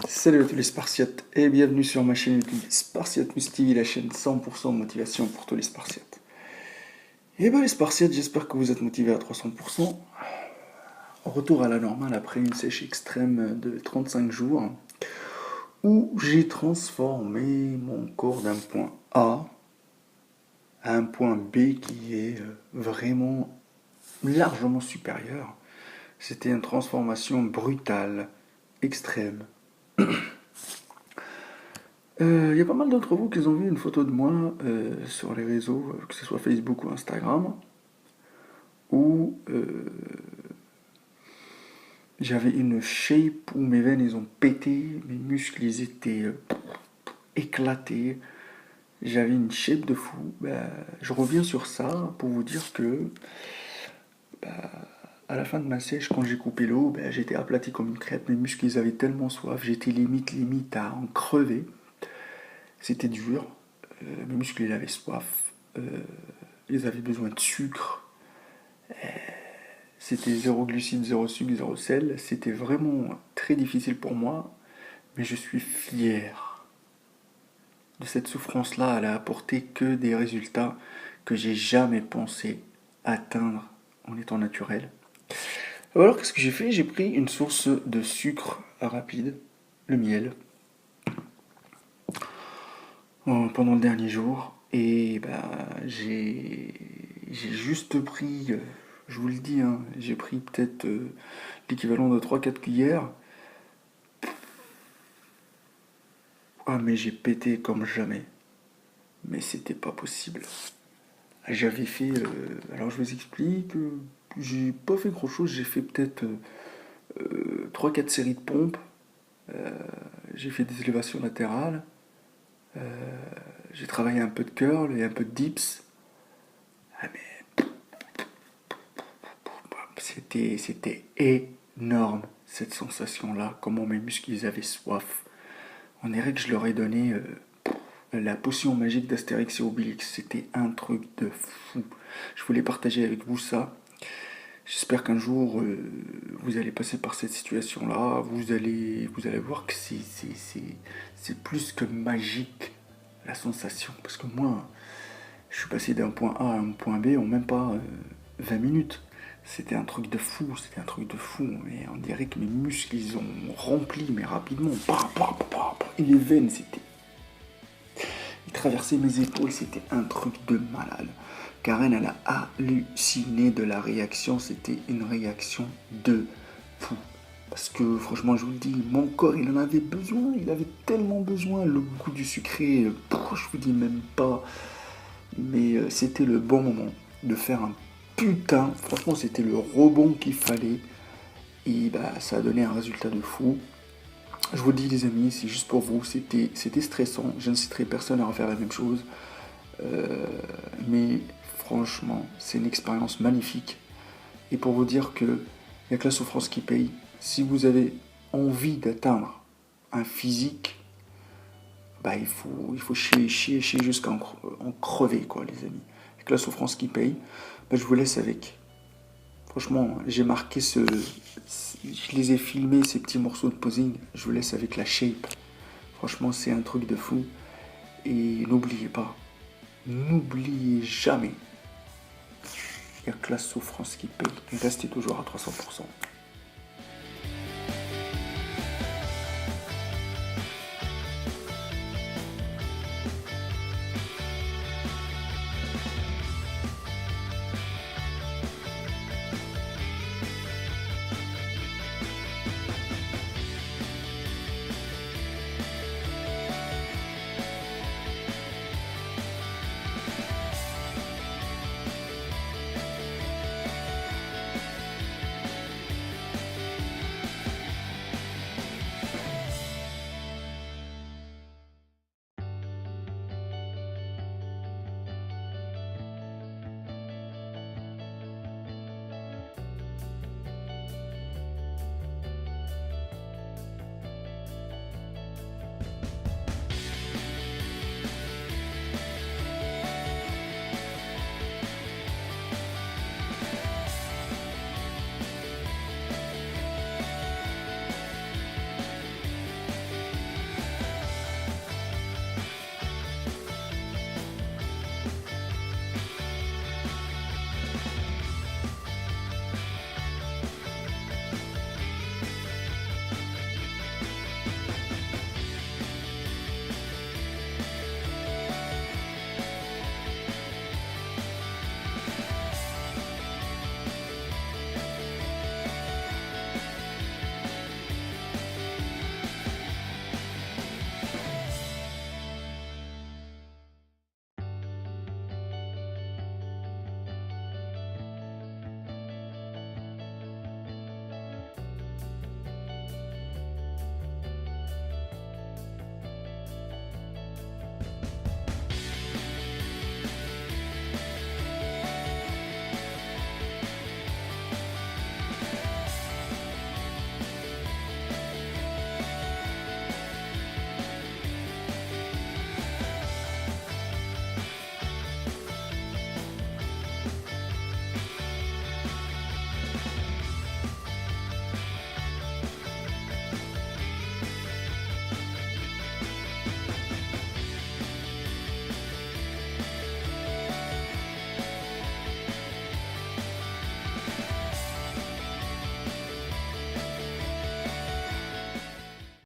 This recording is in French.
Salut à tous les Spartiates et bienvenue sur ma chaîne YouTube Spartiate News TV, la chaîne 100% de motivation pour tous les Spartiates. Et ben les Spartiates, j'espère que vous êtes motivés à 300%. Retour à la normale après une sèche extrême de 35 jours où j'ai transformé mon corps d'un point A à un point B qui est vraiment largement supérieur. C'était une transformation brutale, extrême. Il y a pas mal d'entre vous qui ont vu une photo de moi sur les réseaux, que ce soit Facebook ou Instagram, où j'avais une shape où mes veines ils ont pété, mes muscles ils étaient éclatés, j'avais une shape de fou. Je reviens sur ça pour vous dire que à la fin de ma sèche, quand j'ai coupé l'eau, j'étais aplati comme une crêpe, mes muscles ils avaient tellement soif, j'étais limite à en crever. C'était dur, mes muscles ils avaient soif, ils avaient besoin de sucre. C'était zéro glucide, zéro sucre, zéro sel. C'était vraiment très difficile pour moi, mais je suis fier de cette souffrance-là. Elle a apporté que des résultats que j'ai jamais pensé atteindre en étant naturel. Alors qu'est-ce que j'ai fait? J'ai pris une source de sucre rapide, le miel, pendant le dernier jour. Et j'ai juste pris, je vous le dis, hein, j'ai pris peut-être l'équivalent de 3-4 cuillères. Ah mais j'ai pété comme jamais. Mais c'était pas possible. J'avais fait... alors je vous explique, j'ai pas fait grand chose, j'ai fait peut-être 3-4 séries de pompes. J'ai fait des élévations latérales. J'ai travaillé un peu de curl et un peu de dips. Ah mais c'était énorme cette sensation-là, comment mes muscles ils avaient soif. On dirait que je leur ai donné la potion magique d'Astérix et Obélix. C'était un truc de fou. Je voulais partager avec vous ça. J'espère qu'un jour vous allez passer par cette situation-là. Vous allez voir que c'est plus que magique la sensation. Parce que moi, je suis passé d'un point A à un point B en même pas 20 minutes. C'était un truc de fou, Mais on dirait que mes muscles, ils ont rempli, mais rapidement. Et les veines, ils traversaient mes épaules, c'était un truc de malade. Karen, elle a halluciné de la réaction, c'était une réaction de fou. Parce que franchement, je vous le dis, mon corps, il en avait besoin, il avait tellement besoin. Le goût du sucré, je vous dis même pas. Mais c'était le bon moment de faire un putain. Franchement, c'était le rebond qu'il fallait. Et ça a donné un résultat de fou. Je vous le dis les amis, c'est juste pour vous, c'était stressant. Je n'inciterai personne à refaire la même chose. Mais franchement, c'est une expérience magnifique. Et pour vous dire qu'il n'y a que la souffrance qui paye. Si vous avez envie d'atteindre un physique, il faut chier jusqu'à en crever, quoi, les amis. Avec la souffrance qui paye, je vous laisse avec. Franchement, j'ai marqué je les ai filmés, ces petits morceaux de posing. Je vous laisse avec la shape. Franchement, c'est un truc de fou. Et n'oubliez pas, n'oubliez jamais, il n'y a que la souffrance qui paye. Restez toujours à 300%.